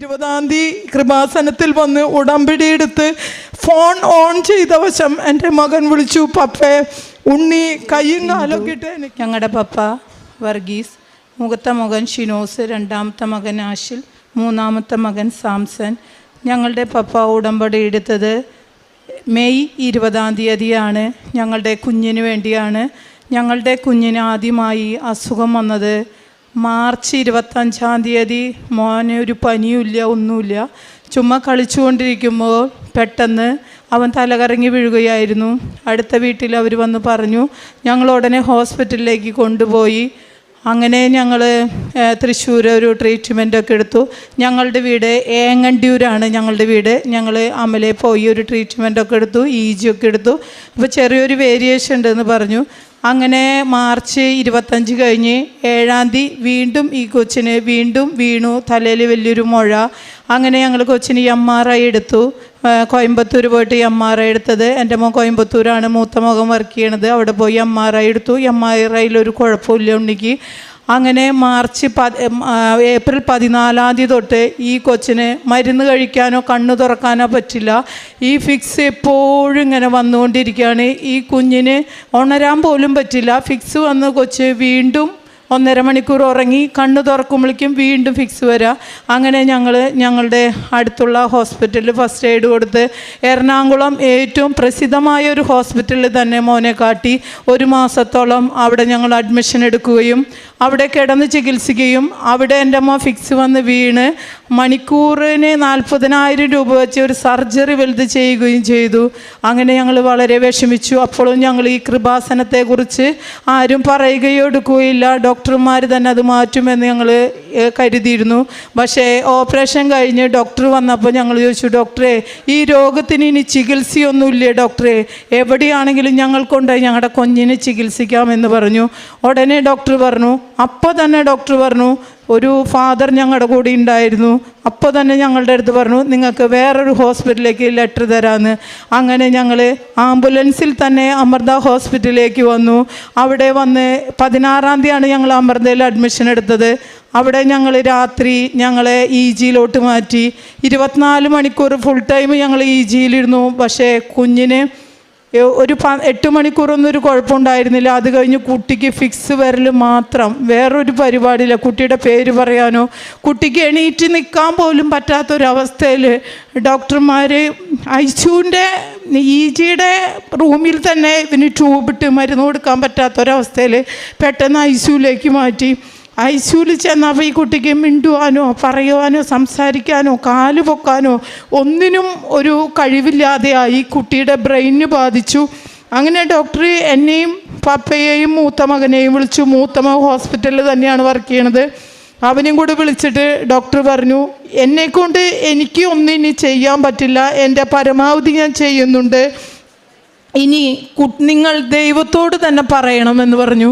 20 കൃപാസനത്തിൽ വന്ന് ഉടമ്പടി എടുത്ത് ഫോൺ ഓൺ ചെയ്ത വശം എൻ്റെ മകൻ വിളിച്ചു, പപ്പേ ഉണ്ണി കയ്യും കാലൊക്കെ ഇട്ട്. ഞങ്ങളുടെ പപ്പ വർഗീസ്, മൂത്ത മകൻ ഷിനോസ്, രണ്ടാമത്തെ മകൻ ആഷിൽ, മൂന്നാമത്തെ മകൻ സാംസൺ. ഞങ്ങളുടെ പപ്പ ഉടമ്പടി എടുത്തത് മെയ് 20 ഞങ്ങളുടെ കുഞ്ഞിന് വേണ്ടിയാണ്. ഞങ്ങളുടെ കുഞ്ഞിന് ആദ്യമായി അസുഖം വന്നത് മാർച്ച് 25 മോന് ഒരു പനിയുമില്ല, ഒന്നുമില്ല. ചുമ്മാ കളിച്ചുകൊണ്ടിരിക്കുമ്പോൾ പെട്ടെന്ന് അവൻ തലകറങ്ങി വീഴുകയായിരുന്നു. അടുത്ത വീട്ടിൽ അവർ വന്ന് പറഞ്ഞു. ഞങ്ങൾ ഉടനെ ഹോസ്പിറ്റലിലേക്ക് കൊണ്ടുപോയി. അങ്ങനെ ഞങ്ങൾ തൃശ്ശൂർ ഒരു ട്രീറ്റ്മെൻറ്റൊക്കെ എടുത്തു. ഞങ്ങളുടെ വീട് ഏങ്ങണ്ടിയൂരാണ് ഞങ്ങളുടെ വീട്. ഞങ്ങൾ അമലയിൽ പോയി ഒരു ട്രീറ്റ്മെൻറ്റൊക്കെ എടുത്തു, EG ഒക്കെ എടുത്തു. അപ്പോൾ ചെറിയൊരു വേരിയേഷൻ ഉണ്ടെന്ന് പറഞ്ഞു. അങ്ങനെ മാർച്ച് 25 കഴിഞ്ഞ് 7 വീണ്ടും ഈ കൊച്ചിന് വീണ്ടും വീണു, തലയിൽ വലിയൊരു മുഴ. അങ്ങനെ ഞങ്ങൾ കൊച്ചിന് MRI എടുത്തു. കോയമ്പത്തൂർ പോയിട്ട് MRI എടുത്തത്. എൻ്റെ മോൻ കോയമ്പത്തൂരാണ് മൂത്ത മകൻ വർക്ക് ചെയ്യണത്. അവിടെ പോയി MRI എടുത്തു. MRIയിലൊരു കുഴപ്പമില്ല ഉണ്ണിക്ക്. അങ്ങനെ ഏപ്രിൽ 14 തൊട്ട് ഈ കൊച്ചിന് മരുന്ന് കഴിക്കാനോ കണ്ണ് തുറക്കാനോ പറ്റില്ല. ഈ ഫിക്സ് എപ്പോഴും ഇങ്ങനെ വന്നുകൊണ്ടിരിക്കുകയാണ്. ഈ കുഞ്ഞിന് ഉണരാൻ പോലും പറ്റില്ല. ഫിക്സ് വന്ന് കൊച്ച് വീണ്ടും 1.5 മണിക്കൂർ ഉറങ്ങി, കണ്ണ് തുറക്കുമ്പോഴേക്കും വീണ്ടും ഫിക്സ് വരാം. അങ്ങനെ ഞങ്ങളുടെ അടുത്തുള്ള ഹോസ്പിറ്റലിൽ ഫസ്റ്റ് എയ്ഡ് കൊടുത്ത് എറണാകുളം ഏറ്റവും പ്രസിദ്ധമായ ഒരു ഹോസ്പിറ്റലിൽ തന്നെ മോനെ കാട്ടി 1 മാസത്തോളം അവിടെ ഞങ്ങൾ അഡ്മിഷൻ എടുക്കുകയും അവിടെ കിടന്ന് ചികിത്സിക്കുകയും അവിടെ എൻ്റെ അമ്മ ഫിക്സ് വന്ന് വീണ് മണിക്കൂറിന് 40,000 രൂപ വെച്ച് ഒരു സർജറി വലുത് ചെയ്യുകയും ചെയ്തു. അങ്ങനെ ഞങ്ങൾ വളരെ വിഷമിച്ചു. അപ്പോഴും ഞങ്ങൾ ഈ കൃപാസനത്തെക്കുറിച്ച് ആരും പറയുകയോ എടുക്കുകയില്ല. ഡോക്ടർമാർ തന്നെ അത് മാറ്റുമെന്ന് ഞങ്ങൾ കരുതിയിരുന്നു. പക്ഷേ ഓപ്പറേഷൻ കഴിഞ്ഞ് ഡോക്ടർ വന്നപ്പോൾ ഞങ്ങൾ ചോദിച്ചു, ഡോക്ടറെ ഈ രോഗത്തിന് ഇനി ചികിത്സയൊന്നുമില്ലേ ഡോക്ടറെ? എവിടെയാണെങ്കിലും ഞങ്ങൾക്കുണ്ടായി ഞങ്ങളുടെ കുഞ്ഞിനെ ചികിത്സിക്കാമെന്ന് പറഞ്ഞു. ഉടനെ ഡോക്ടർ പറഞ്ഞു, അപ്പോൾ തന്നെ ഡോക്ടർ പറഞ്ഞു, ഒരു ഫാദർ ഞങ്ങളുടെ കൂടെ ഉണ്ടായിരുന്നു. അപ്പോൾ തന്നെ ഞങ്ങളുടെ അടുത്ത് പറഞ്ഞു, നിങ്ങൾക്ക് വേറൊരു ഹോസ്പിറ്റലിലേക്ക് ലെറ്റർ തരാമെന്ന്. അങ്ങനെ ഞങ്ങൾ ആംബുലൻസിൽ തന്നെ അമൃത ഹോസ്പിറ്റലിലേക്ക് വന്നു. അവിടെ വന്ന് 16 ഞങ്ങൾ അമൃതയിൽ അഡ്മിഷൻ എടുത്തത്. അവിടെ ഞങ്ങൾ രാത്രി ഞങ്ങളെ EGയിലോട്ട് മാറ്റി. 24 മണിക്കൂർ ഫുൾ ടൈം ഞങ്ങൾ EGയിലിരുന്നു. പക്ഷേ കുഞ്ഞിന് ഒരു 8 മണിക്കൂറൊന്നും ഒരു കുഴപ്പമുണ്ടായിരുന്നില്ല. അത് കഴിഞ്ഞ് കുട്ടിക്ക് ഫിക്സ് വരൽ മാത്രം, വേറൊരു പരിപാടിയില്ല. കുട്ടിയുടെ പേര് പറയാനോ കുട്ടിക്ക് എണീറ്റ് നിൽക്കാൻ പോലും പറ്റാത്തൊരവസ്ഥയിൽ ഡോക്ടർമാർ ICUവിൻ്റെ EGയുടെ റൂമിൽ തന്നെ ഇവന് ട്യൂബിട്ട് മരുന്ന് കൊടുക്കാൻ പറ്റാത്തൊരവസ്ഥയിൽ പെട്ടെന്ന് ICUവിലേക്ക് മാറ്റി. ICUവിൽ ചെന്നപ്പോൾ ഈ കുട്ടിക്ക് മിണ്ടുവാനോ പറയുവാനോ സംസാരിക്കാനോ കാല് പൊക്കാനോ ഒന്നിനും ഒരു കഴിവില്ലാതെയായി. കുട്ടിയുടെ ബ്രെയിന് ബാധിച്ചു. അങ്ങനെ ഡോക്ടർ എന്നെയും പപ്പയെയും മൂത്ത മകനെയും വിളിച്ചു. മൂത്ത മകൻ ഹോസ്പിറ്റലിൽ തന്നെയാണ് വർക്ക് ചെയ്യണത്. അവനെയും കൂടി വിളിച്ചിട്ട് ഡോക്ടർ പറഞ്ഞു, എന്നെക്കൊണ്ട് എനിക്ക് ഒന്നും ഇനി ചെയ്യാൻ പറ്റില്ല, എൻ്റെ പരമാവധി ഞാൻ ചെയ്യുന്നുണ്ട്, ഇനി നിങ്ങൾ ദൈവത്തോട് തന്നെ പറയണമെന്ന് പറഞ്ഞു.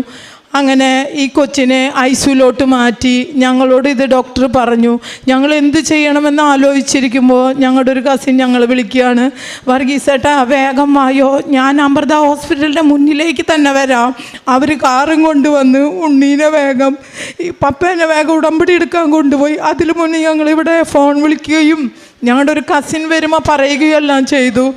അങ്ങനെ ഈ കൊച്ചിനെ ICUവിലോട്ട് മാറ്റി. ഞങ്ങളോട് ഇത് ഡോക്ടർ പറഞ്ഞു. ഞങ്ങൾ എന്ത് ചെയ്യണമെന്ന് ആലോചിച്ചിരിക്കുമ്പോൾ ഞങ്ങളുടെ ഒരു കസിൻ ഞങ്ങൾ വിളിക്കുകയാണ്, വർഗീസേട്ടാ വേഗം വായോ, ഞാൻ അമൃത ഹോസ്പിറ്റലിൻ്റെ മുന്നിലേക്ക് തന്നെ വരാം. അവർ കാറും കൊണ്ടുവന്ന് ഉണ്ണീനെ വേഗം പപ്പേനെ വേഗം ഉടമ്പടി എടുക്കാൻ കൊണ്ടുപോയി. അതിന് മുന്നേ ഞങ്ങളിവിടെ ഫോൺ വിളിക്കുകയും ഞങ്ങളുടെ ഒരു കസിൻ വരുമ്പോൾ പറയുകയും എല്ലാം ചെയ്തു.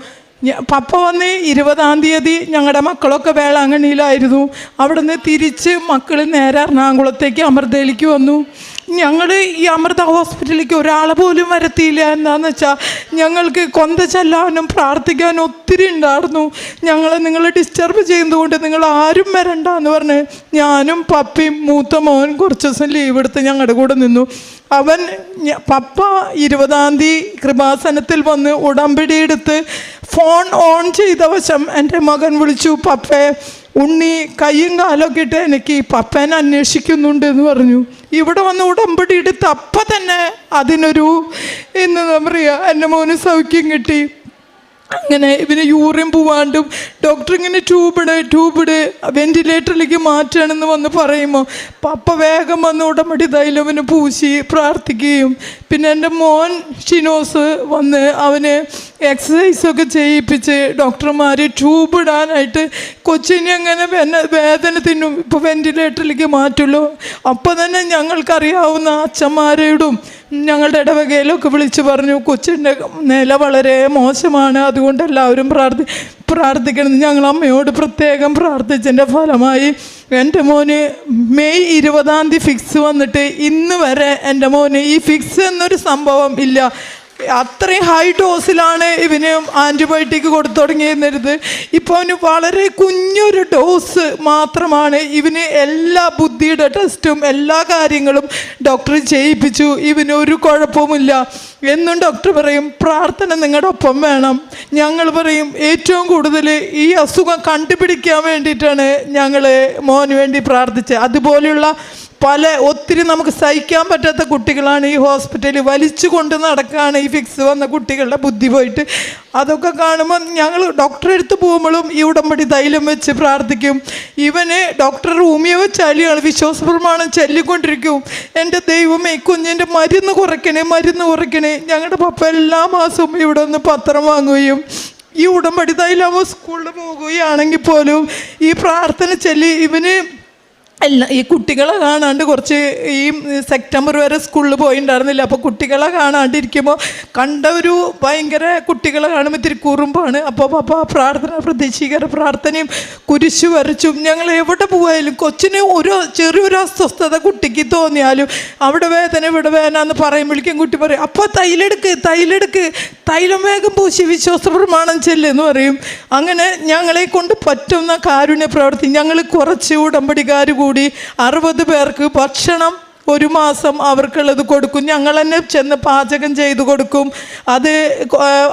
പപ്പ വന്ന് 20 ഞങ്ങളുടെ മക്കളൊക്കെ വേളാങ്കണ്ണിയിലായിരുന്നു. അവിടെ നിന്ന് തിരിച്ച് മക്കൾ നേരെ എറണാകുളത്തേക്ക് അമൃതയിലേക്ക് വന്നു. ഞങ്ങൾ ഈ അമൃത ഹോസ്പിറ്റലിലേക്ക് ഒരാളെ പോലും വരത്തിയില്ല. എന്താണെന്ന് വെച്ചാൽ ഞങ്ങൾക്ക് കൊന്ത ചെല്ലാനും പ്രാർത്ഥിക്കാനും ഒത്തിരി ഉണ്ടായിരുന്നു. നിങ്ങൾ ഡിസ്റ്റർബ് ചെയ്യുന്നതുകൊണ്ട് നിങ്ങൾ ആരും വരണ്ട എന്ന് പറഞ്ഞ് ഞാനും പപ്പയും മൂത്ത മോൻ കുറച്ച് ദിവസം ലീവ് എടുത്ത് ഞങ്ങളുടെ കൂടെ നിന്നു. പപ്പ 20 കൃപാസനത്തിൽ വന്ന് ഉടമ്പടി എടുത്ത് ഫോൺ ഓൺ ചെയ്ത വശം എൻ്റെ മകൻ വിളിച്ചു, പപ്പേ ഉണ്ണി കയ്യും കാലൊക്കെ ഇട്ട് എനിക്ക് പപ്പേനെ അന്വേഷിക്കുന്നുണ്ട് എന്ന് പറഞ്ഞു. ഇവിടെ വന്ന് ഉടമ്പടി എടുത്ത് അപ്പം തന്നെ അതിനൊരു എന്താ പറയുക, എൻ്റെ മോന് സൗഖ്യം കിട്ടി. അങ്ങനെ ഇവന് യൂറിൻ പോവാണ്ടും ഡോക്ടർ ഇങ്ങനെ ട്യൂബിട് വെൻറ്റിലേറ്ററിലേക്ക് മാറ്റണമെന്ന് വന്ന് പറയുമ്പോൾ പപ്പ വേഗം വന്ന് ഉടമ്പടി തൈലവന് പൂശി പ്രാർത്ഥിക്കുകയും പിന്നെ എൻ്റെ മോൻ ഷിനോസ് വന്ന് അവന് എക്സസൈസൊക്കെ ചെയ്യിപ്പിച്ച് ഡോക്ടർമാർ ട്യൂബ് ഇടാനായിട്ട് കൊച്ചിനെ അങ്ങനെ വേദന തിന്നും ഇപ്പോൾ വെൻറ്റിലേറ്ററിലേക്ക് മാറ്റുള്ളൂ. അപ്പോൾ തന്നെ ഞങ്ങൾക്കറിയാവുന്ന അച്ഛന്മാരോടും ഞങ്ങളുടെ ഇടവകയിലൊക്കെ വിളിച്ചു പറഞ്ഞു കൊച്ചിൻ്റെ നില വളരെ മോശമാണ്, അതുകൊണ്ട് എല്ലാവരും പ്രാർത്ഥിക്കണം. ഞങ്ങൾ അമ്മയോട് പ്രത്യേകം പ്രാർത്ഥിച്ചതിൻ്റെ ഫലമായി എൻ്റെ മോന് മെയ് 20 ഫിക്സ് വന്നിട്ട് ഇന്ന് വരെ എൻ്റെ മോന് ഈ ഫിക്സ് എന്നൊരു സംഭവം ഇല്ല. അത്രയും ഹൈ ഡോസിലാണ് ഇവന് ആൻറ്റിബയോട്ടിക് കൊടുത്തു തുടങ്ങിയിരുന്നത്. ഇപ്പോൾ അവന് വളരെ കുഞ്ഞൊരു ഡോസ് മാത്രമാണ്. ഇവന് എല്ലാ ബുദ്ധിയുടെ ടെസ്റ്റും എല്ലാ കാര്യങ്ങളും ഡോക്ടർ ചെയ്യിപ്പിച്ചു. ഇവന് ഒരു കുഴപ്പവുമില്ല. എന്നും ഡോക്ടർ പറയും പ്രാർത്ഥന നിങ്ങളുടെ ഒപ്പം വേണം. ഞങ്ങൾ പറയും ഏറ്റവും കൂടുതൽ ഈ അസുഖം കണ്ടുപിടിക്കാൻ വേണ്ടിയിട്ടാണ് ഞങ്ങൾ മോന് വേണ്ടി പ്രാർത്ഥിച്ചത്. അതുപോലെയുള്ള ഒത്തിരി നമുക്ക് സഹിക്കാൻ പറ്റാത്ത കുട്ടികളാണ് ഈ ഹോസ്പിറ്റലിൽ വലിച്ചു കൊണ്ട് നടക്കുകയാണ് ഈ ഫിക്സ് വന്ന കുട്ടികളുടെ ബുദ്ധി പോയിട്ട്. അതൊക്കെ കാണുമ്പോൾ ഞങ്ങൾ ഡോക്ടറെ അടുത്ത് പോകുമ്പോഴും ഈ ഉടമ്പടി തൈലം വെച്ച് പ്രാർത്ഥിക്കും. ഇവന് ഡോക്ടർ റൂമിയെ വെച്ചാലിയാണ് വിശ്വാസപ്രമാണം ചൊല്ലിക്കൊണ്ടിരിക്കും. എൻ്റെ ദൈവമേ കുഞ്ഞിൻ്റെ മരുന്ന് കുറയ്ക്കണേ. ഞങ്ങളുടെ പപ്പ എല്ലാ മാസവും ഇവിടെ ഒന്ന് പത്രം വാങ്ങുകയും ഈ ഉടമ്പടി തൈലം സ്കൂളിൽ പോകുകയാണെങ്കിൽ പോലും ഈ പ്രാർത്ഥന ചൊല്ലി ഇവന് ഈ കുട്ടികളെ കാണാണ്ട് കുറച്ച് ഈ സെപ്റ്റംബർ വരെ സ്കൂളിൽ പോയിട്ടുണ്ടായിരുന്നില്ല. അപ്പോൾ കുട്ടികളെ കാണാണ്ടിരിക്കുമ്പോൾ കണ്ട ഒരു ഭയങ്കര കുട്ടികളെ കാണുമ്പോൾ ഇത്തിരി കുറുമ്പാണ്. അപ്പോൾ പപ്പ പ്രതീക്ഷിക്കാര പ്രാർത്ഥനയും കുരിശു വരച്ചും ഞങ്ങൾ എവിടെ പോയാലും കൊച്ചിന് ചെറിയൊരു അസ്വസ്ഥത കുട്ടിക്ക് തോന്നിയാലും അവിടെ വേദന ഇവിടെ വേദന എന്ന് പറയുമ്പോഴേക്കും കുട്ടി പറയും അപ്പോൾ തൈലെടുക്ക് തൈലം വേഗം പൂശി വിശ്വാസപ്രമാണം ചെല്ലെന്ന് പറയും. അങ്ങനെ ഞങ്ങളെ കൊണ്ട് പറ്റുന്ന കാരുണ്യ പ്രവർത്തി ഞങ്ങൾ കുറച്ച് ഉടമ്പടിക്കാർ കൂടി 60 പേർക്ക് ഭക്ഷണം ഒരു മാസം അവർക്കുള്ളത് കൊടുക്കും. ഞങ്ങൾ തന്നെ ചെന്ന് പാചകം ചെയ്ത് കൊടുക്കും. അത്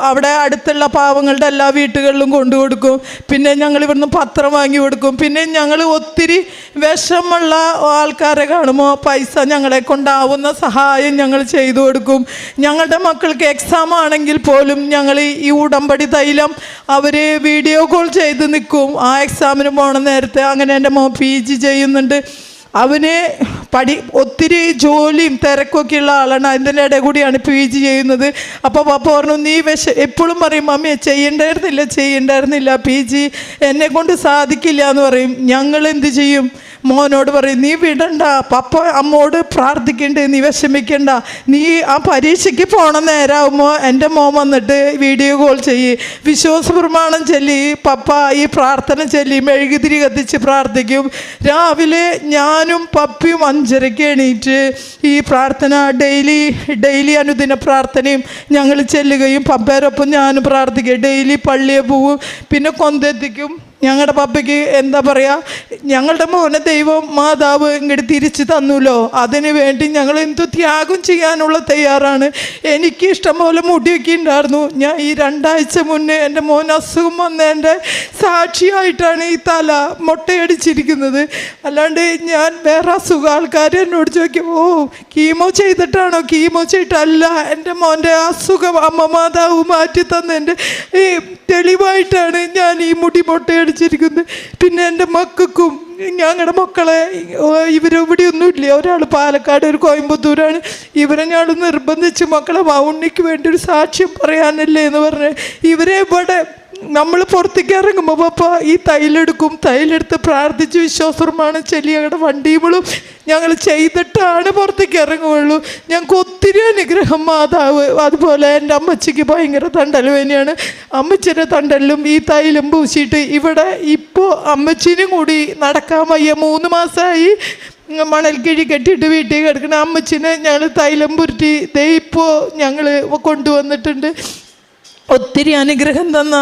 അവിടെ അടുത്തുള്ള പാവങ്ങളുടെ എല്ലാ വീട്ടുകളിലും കൊണ്ടു കൊടുക്കും. പിന്നെ ഞങ്ങൾ ഇവിടുന്ന് പത്രം വാങ്ങി കൊടുക്കും. പിന്നെ ഞങ്ങൾ ഒത്തിരി വിഷമുള്ള ആൾക്കാരെ കാണുമ്പോൾ പൈസ ഞങ്ങളെ കൊണ്ടാവുന്ന സഹായം ഞങ്ങൾ ചെയ്തു കൊടുക്കും. ഞങ്ങളുടെ മക്കൾക്ക് എക്സാം ആണെങ്കിൽ പോലും ഞങ്ങൾ ഈ ഉടമ്പടി തൈലം അവർ വീഡിയോ കോൾ ചെയ്ത് നിൽക്കും ആ എക്സാമിന് പോണ നേരത്തെ. അങ്ങനെ എൻ്റെ മോൻ PG ചെയ്യുന്നുണ്ട്. അവന് ഒത്തിരി ജോലിയും തിരക്കൊക്കെ ഉള്ള ആളാണ്. അതിൻ്റെ ഇടയിൽ കൂടിയാണ് PG ചെയ്യുന്നത്. അപ്പോൾ പപ്പ പറഞ്ഞു നീ എപ്പോഴും പറയും മമ്മിയെ ചെയ്യണ്ടായിരുന്നില്ല PG എന്നെ കൊണ്ട് സാധിക്കില്ല എന്ന് പറയും. ഞങ്ങൾ എന്ത് ചെയ്യും? മോനോട് പറയും നീ വിടണ്ട, പപ്പ അമ്മോട് പ്രാർത്ഥിക്കണ്ടേ, നീ വിഷമിക്കണ്ട, നീ ആ പരീക്ഷയ്ക്ക് പോണ നേരമാകുമ്പോൾ എൻ്റെ മോൻ വന്നിട്ട് വീഡിയോ കോൾ ചെയ്യ്, വിശ്വാസപ്രമാണം ചൊല്ലി, പപ്പ ഈ പ്രാർത്ഥന ചൊല്ലി മെഴുകുതിരി കത്തിച്ച് പ്രാർത്ഥിക്കും. രാവിലെ ഞാനും പപ്പിയും 5:30 എണീറ്റ് ഈ പ്രാർത്ഥന ഡെയിലി അനുദിന പ്രാർത്ഥനയും ഞങ്ങൾ ചെല്ലുകയും പപ്പേരൊപ്പം ഞാനും പ്രാർത്ഥിക്കുക. ഡെയിലി പള്ളിയെ പോവും. പിന്നെ കൊന്തെത്തിക്കും. ഞങ്ങളുടെ പപ്പയ്ക്ക് എന്താ പറയുക, ഞങ്ങളുടെ മോനെ ദൈവം മാതാവ് ഇങ്ങോട്ട് തിരിച്ചു തന്നല്ലോ, അതിന് വേണ്ടി ഞങ്ങൾ എന്തു ത്യാഗം ചെയ്യാനുള്ള തയ്യാറാണ്. എനിക്ക് ഇഷ്ടംപോലെ മുടിയൊക്കെ ഉണ്ടായിരുന്നു. ഞാൻ ഈ 2 ആഴ്ച മുന്നേ എൻ്റെ മോൻ അസുഖം വന്നതിൻ്റെ സാക്ഷിയായിട്ടാണ് ഈ തല മൊട്ടയടിച്ചിരിക്കുന്നത്. അല്ലാണ്ട് ഞാൻ വേറെ അസുഖം ആൾക്കാർ എന്നോട് ചോദിക്കും കീമോ ചെയ്തിട്ടാണോ? കീമോ ചെയ്തിട്ടല്ല, എൻ്റെ മോൻ്റെ അസുഖം അമ്മ മാതാവ് മാറ്റി തന്നതിൻ്റെ ഈ തെളിവായിട്ടാണ് ഞാൻ ഈ മുടി മൊട്ടയടിച്ചിരിക്കുന്നത്. പിന്നെ എൻ്റെ മക്കൾക്കും ഞങ്ങളുടെ മക്കളെ ഇവരെവിടെയൊന്നുമില്ല. ഒരാൾ പാലക്കാട്, ഒരു കോയമ്പത്തൂരാണ്. ഇവരെ ഞാൻ നിർബന്ധിച്ച് മക്കളെ ഉണ്ണിക്ക് വേണ്ടി ഒരു സാക്ഷ്യം പറയാനല്ലേ എന്ന് പറഞ്ഞ് ഇവരെ ഇവിടെ നമ്മൾ പുറത്തേക്ക് ഇറങ്ങുമ്പോൾ പപ്പ ഈ തൈലെടുത്ത് പ്രാർത്ഥിച്ച് വിശ്വാസമാണ് ചൊല്ലി ഞങ്ങളുടെ വണ്ടികളും ഞങ്ങൾ ചെയ്തിട്ടാണ് പുറത്തേക്ക് ഇറങ്ങുകയുള്ളൂ. ഞങ്ങൾക്ക് ഒത്തിരി അനുഗ്രഹം മാതാവ്. അതുപോലെ എൻ്റെ അമ്മച്ചിക്ക് ഭയങ്കര തണ്ടൽ വേദനയാണ്. അമ്മച്ചിൻ്റെ തണ്ടലിലും ഈ തൈലം പൂശിയിട്ട് ഇവിടെ ഇപ്പോൾ അമ്മച്ചിനും കൂടി നടക്കാൻ വയ്യ. 3 മാസമായി മണൽക്കിഴി കെട്ടിയിട്ട് വീട്ടിൽ കിടക്കുന്ന അമ്മച്ചിനെ ഞങ്ങൾ തൈലം പുരട്ടി ഇപ്പോൾ ഞങ്ങൾ കൊണ്ടുവന്നിട്ടുണ്ട്. ഒത്തിരി അനുഗ്രഹം തന്ന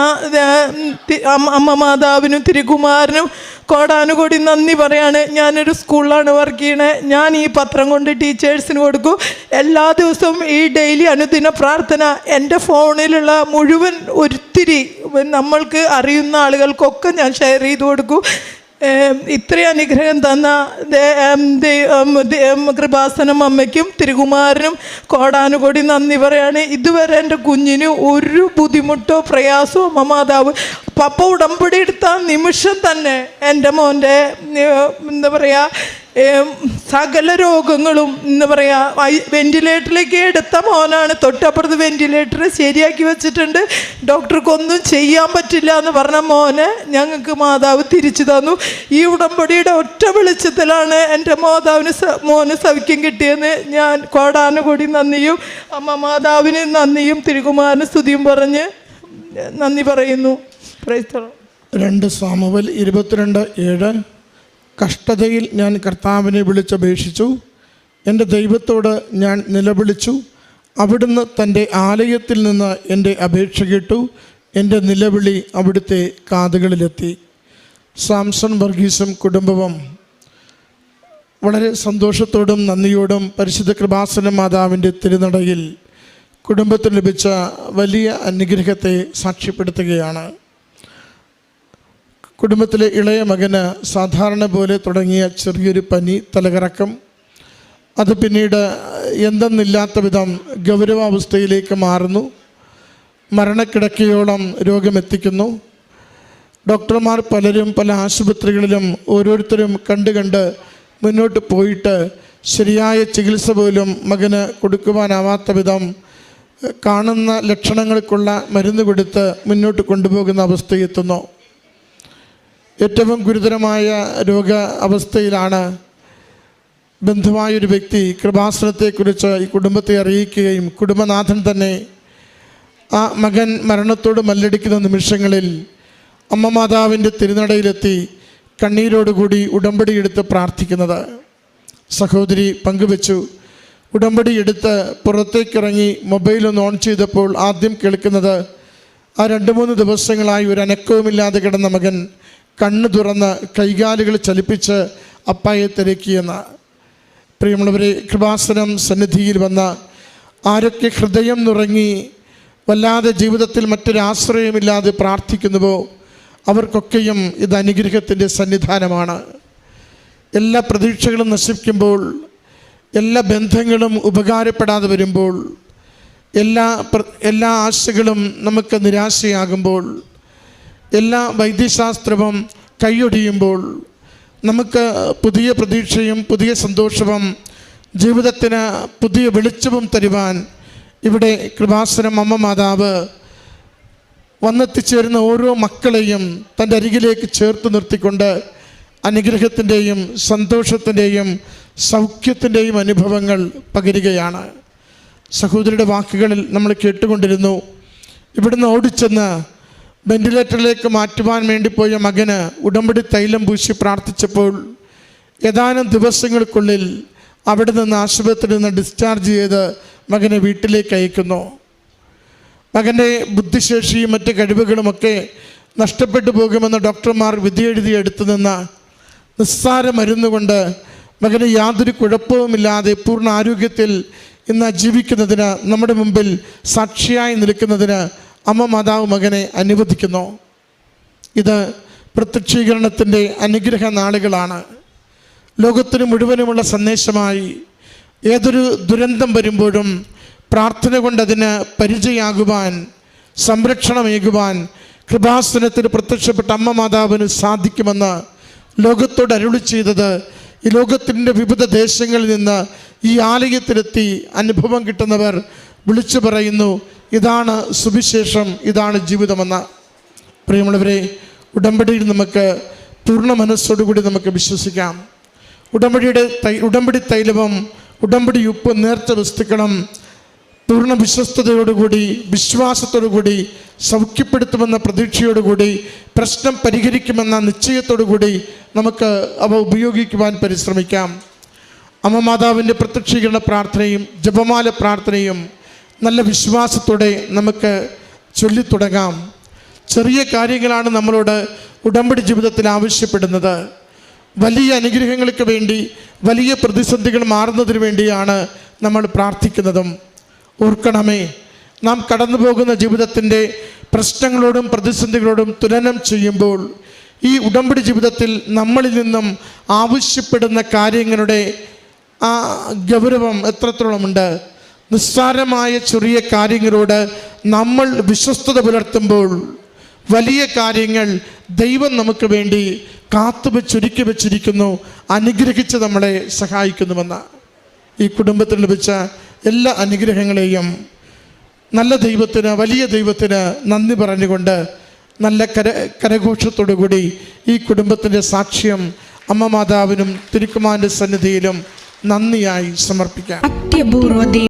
അമ്മ മാതാവിനും തിരുകുമാരനും കോടാനുകൂടി നന്ദി പറയാണ്. ഞാനൊരു സ്കൂളിലാണ് വർക്ക് ചെയ്യണത്. ഞാൻ ഈ പത്രം കൊണ്ട് ടീച്ചേഴ്സിന് കൊടുക്കും. എല്ലാ ദിവസവും ഈ ഡെയിലി അനുദിന പ്രാർത്ഥന എൻ്റെ ഫോണിലുള്ള മുഴുവൻ ഒത്തിരി നമ്മൾക്ക് അറിയുന്ന ആളുകൾക്കൊക്കെ ഞാൻ ഷെയർ ചെയ്ത് കൊടുക്കും. ഇത്രയും അനുഗ്രഹം തന്ന കൃപാസനം അമ്മയ്ക്കും തിരുകുമാരനും കോടാനുകൂടി നന്ദി പറയാണ്. ഇതുവരെ എൻ്റെ കുഞ്ഞിന് ഒരു ബുദ്ധിമുട്ടോ പ്രയാസമോ അമ്മ മാതാവ് പപ്പ ഉടമ്പടി എടുത്ത നിമിഷം തന്നെ എൻ്റെ മോൻ്റെ എന്താ പറയുക സകല രോഗങ്ങളും എന്താ പറയുക വെന്റിലേറ്ററിലേക്ക് എടുത്ത മോനാണ്. തൊട്ടപ്പുറത്ത് വെന്റിലേറ്റർ ശരിയാക്കി വെച്ചിട്ടുണ്ട്. ഡോക്ടർക്കൊന്നും ചെയ്യാൻ പറ്റില്ല എന്ന് പറഞ്ഞ മോനെ ഞങ്ങൾക്ക് മാതാവ് തിരിച്ചു തന്നു. ഈ ഉടമ്പടിയുടെ ഒറ്റ വെളിച്ചത്തിലാണ് എൻ്റെ മോന് സൗഖ്യം കിട്ടിയെന്ന് ഞാൻ കോടാനുകൂടി നന്ദിയും അമ്മ മാതാവിന് നന്ദിയും തിരുകുമാരന് സ്തുതിയും പറഞ്ഞ് നന്ദി പറയുന്നു. Praise the Lord. 2 സാമുവേൽ 22:7 കഷ്ടതയിൽ ഞാൻ കർത്താവിനെ വിളിച്ചപേക്ഷിച്ചു, എൻ്റെ ദൈവത്തോട് ഞാൻ നിലവിളിച്ചു, അവിടുന്ന് തൻ്റെ ആലയത്തിൽ നിന്ന് എൻ്റെ അപേക്ഷ കേട്ടു, എൻ്റെ നിലവിളി അവിടുത്തെ കാതുകളിലെത്തി. സാംസൺ വർഗീസും കുടുംബവും വളരെ സന്തോഷത്തോടും നന്ദിയോടും പരിശുദ്ധ കൃപാസന മാതാവിൻ്റെ തിരുനടയിൽ കുടുംബത്തിന് ലഭിച്ച വലിയ അനുഗ്രഹത്തെ സാക്ഷ്യപ്പെടുത്തുകയാണ്. കുടുംബത്തിലെ ഇളയ മകന് സാധാരണ പോലെ തുടങ്ങിയ ചെറിയൊരു പനി, തലകറക്കം, അത് പിന്നീട് എന്തെന്നില്ലാത്ത വിധം ഗൗരവാവസ്ഥയിലേക്ക് മാറുന്നു. മരണക്കിടക്കയോളം രോഗമെത്തിക്കുന്നു. ഡോക്ടർമാർ പലരും പല ആശുപത്രികളിലും ഓരോരുത്തരും കണ്ട് മുന്നോട്ട് പോയിട്ട് ശരിയായ ചികിത്സ പോലും മകന് കൊടുക്കുവാനാവാത്ത വിധം കാണുന്ന ലക്ഷണങ്ങൾക്കുള്ള മരുന്ന് കൊടുത്ത് മുന്നോട്ട് കൊണ്ടുപോകുന്ന അവസ്ഥയെത്തുന്നു. ഏറ്റവും ഗുരുതരമായ രോഗ അവസ്ഥയിലാണ് ബന്ധുവായൊരു വ്യക്തി കൃപാസനത്തെക്കുറിച്ച് ഈ കുടുംബത്തെ അറിയിക്കുകയും കുടുംബനാഥൻ തന്നെ ആ മകൻ മരണത്തോട് മല്ലടിക്കുന്ന നിമിഷങ്ങളിൽ അമ്മ മാതാവിൻ്റെ തിരുനടയിലെത്തി കണ്ണീരോടുകൂടി ഉടമ്പടി എടുത്ത് പ്രാർത്ഥിക്കുന്നത് സഹോദരി പങ്കുവച്ചു. ഉടമ്പടി എടുത്ത് പുറത്തേക്കിറങ്ങി മൊബൈലൊന്ന് ഓൺ ചെയ്തപ്പോൾ ആദ്യം കേൾക്കുന്നത് ആ 2-3 ദിവസങ്ങളായി ഒരു അനക്കവുമില്ലാതെ കിടന്ന മകൻ കണ്ണു തുറന്ന് കൈകാലുകൾ ചലിപ്പിച്ച് അപ്പായെ തിരക്കിയെന്ന്. പ്രിയമുള്ളവരെ, കൃപാസനം സന്നിധിയിൽ വന്ന ആരൊക്കെ ഹൃദയം നുറങ്ങി വല്ലാതെ ജീവിതത്തിൽ മറ്റൊരാശ്രയമില്ലാതെ പ്രാർത്ഥിക്കുന്നുവോ അവർക്കൊക്കെയും ഇത് അനുഗ്രഹത്തിൻ്റെ സന്നിധാനമാണ്. എല്ലാ പ്രതീക്ഷകളും നശിക്കുമ്പോൾ, എല്ലാ ബന്ധങ്ങളും ഉപകാരപ്പെടാതെ വരുമ്പോൾ, എല്ലാ ആശകളും നമുക്ക് നിരാശയാകുമ്പോൾ, എല്ലാ വൈദ്യശാസ്ത്രവും കൈയൊടിയുമ്പോൾ നമുക്ക് പുതിയ പ്രതീക്ഷയും പുതിയ സന്തോഷവും ജീവിതത്തിന് പുതിയ വെളിച്ചവും തരുവാൻ ഇവിടെ കൃപാസനം അമ്മ മാതാവ് വന്നെത്തിച്ചേരുന്ന ഓരോ മക്കളെയും തൻ്റെ അരികിലേക്ക് ചേർത്ത് നിർത്തിക്കൊണ്ട് അനുഗ്രഹത്തിൻ്റെയും സന്തോഷത്തിൻ്റെയും സൗഖ്യത്തിൻ്റെയും അനുഭവങ്ങൾ പകരുകയാണ്. സഹോദരിയുടെ വാക്കുകളിൽ നമ്മൾ കേട്ടുകൊണ്ടിരുന്നു. ഇവിടുന്ന് ഓടിച്ചെന്ന് വെന്റിലേറ്ററിലേക്ക് മാറ്റുവാൻ വേണ്ടി പോയ മകന് ഉടമ്പടി തൈലം പൂശി പ്രാർത്ഥിച്ചപ്പോൾ ഏതാനും ദിവസങ്ങൾക്കുള്ളിൽ അവിടെ നിന്ന് ആശുപത്രിയിൽ നിന്ന് ഡിസ്ചാർജ് ചെയ്ത് മകനെ വീട്ടിലേക്ക് അയക്കുന്നു. മകൻ്റെ ബുദ്ധിശേഷിയും മറ്റ് കഴിവുകളുമൊക്കെ നഷ്ടപ്പെട്ടു പോകുമെന്ന് ഡോക്ടർമാർ വിധിയെഴുതി എടുത്തു നിന്ന് നിസ്സാര മരുന്നുകൊണ്ട് മകന് യാതൊരു കുഴപ്പവുമില്ലാതെ പൂർണ്ണ ആരോഗ്യത്തിൽ ഇന്ന് ജീവിക്കുന്നതിന് നമ്മുടെ മുമ്പിൽ സാക്ഷിയായി നിൽക്കുന്നതിന് അമ്മ മാതാവ് മകനെ അനുവദിക്കുന്നു. ഇത് പ്രത്യക്ഷീകരണത്തിൻ്റെ അനുഗ്രഹ നാളുകളാണ്. ലോകത്തിന് മുഴുവനുമുള്ള സന്ദേശമായി ഏതൊരു ദുരന്തം വരുമ്പോഴും പ്രാർത്ഥന കൊണ്ടതിന് പരിചയമാകുവാൻ, സംരക്ഷണമേകുവാൻ കൃപാസനത്തിൽ പ്രത്യക്ഷപ്പെട്ട അമ്മ മാതാവിന് സാധിക്കുമെന്ന് ലോകത്തോട് അരുളി ചെയ്തത് ഈ ലോകത്തിൻ്റെ വിവിധ ദേശങ്ങളിൽ നിന്ന് ഈ ആലയത്തിലെത്തി അനുഭവം കിട്ടുന്നവർ വിളിച്ചു പറയുന്നു, ഇതാണ് സുവിശേഷം, ഇതാണ് ജീവിതമെന്ന്. പ്രിയമുള്ളവരെ, ഉടമ്പടിയിൽ നമുക്ക് പൂർണ്ണ മനസ്സോടുകൂടി നമുക്ക് വിശ്വസിക്കാം. ഉടമ്പടി തൈലവും ഉടമ്പടി ഉപ്പ് നേർച്ച വസ്തുക്കളും പൂർണ്ണ വിശ്വസ്തയോടുകൂടി വിശ്വാസത്തോടുകൂടി സൗഖ്യപ്പെടുത്തുമെന്ന പ്രതീക്ഷയോടുകൂടി പ്രശ്നം പരിഹരിക്കുമെന്ന നിശ്ചയത്തോടുകൂടി നമുക്ക് അവ ഉപയോഗിക്കുവാൻ പരിശ്രമിക്കാം. അമ്മ മാതാവിൻ്റെ പ്രത്യക്ഷീകരണ പ്രാർത്ഥനയും ജപമാല പ്രാർത്ഥനയും നല്ല വിശ്വാസത്തോടെ നമുക്ക് ചൊല്ലിത്തുടങ്ങാം. ചെറിയ കാര്യങ്ങളാണ് നമ്മളോട് ഉടമ്പടി ജീവിതത്തിൽ ആവശ്യപ്പെടുന്നത്. വലിയ അനുഗ്രഹങ്ങൾക്ക് വേണ്ടി, വലിയ പ്രതിസന്ധികൾ മാറുന്നതിന് വേണ്ടിയാണ് നമ്മൾ പ്രാർത്ഥിക്കുന്നതും. ഓർക്കണമേ, നാം കടന്നു പോകുന്ന ജീവിതത്തിൻ്റെ പ്രശ്നങ്ങളോടും പ്രതിസന്ധികളോടും തുലനം ചെയ്യുമ്പോൾ ഈ ഉടമ്പടി ജീവിതത്തിൽ നമ്മളിൽ നിന്നും ആവശ്യപ്പെടുന്ന കാര്യങ്ങളുടെ ആ ഗൗരവം എത്രത്തോളമുണ്ട്. നിസ്സാരമായ ചെറിയ കാര്യങ്ങളോട് നമ്മൾ വിശ്വസ്തത പുലർത്തുമ്പോൾ വലിയ കാര്യങ്ങൾ ദൈവം നമുക്ക് വേണ്ടി കാത്തുവെച്ചൊരുക്കി വെച്ചിരിക്കുന്നു, അനുഗ്രഹിച്ച് നമ്മളെ സഹായിക്കുന്നുവെന്ന ഈ കുടുംബത്തിൽ ലഭിച്ച എല്ലാ അനുഗ്രഹങ്ങളെയും നല്ല ദൈവത്തിന്, വലിയ ദൈവത്തിന് നന്ദി പറഞ്ഞുകൊണ്ട് നല്ല കരഘോഷത്തോടു കൂടി ഈ കുടുംബത്തിൻ്റെ സാക്ഷ്യം അമ്മ മാതാവിനും തിരുക്കുമാരൻ്റെ സന്നിധിയിലും നന്ദിയായി സമർപ്പിക്കാം.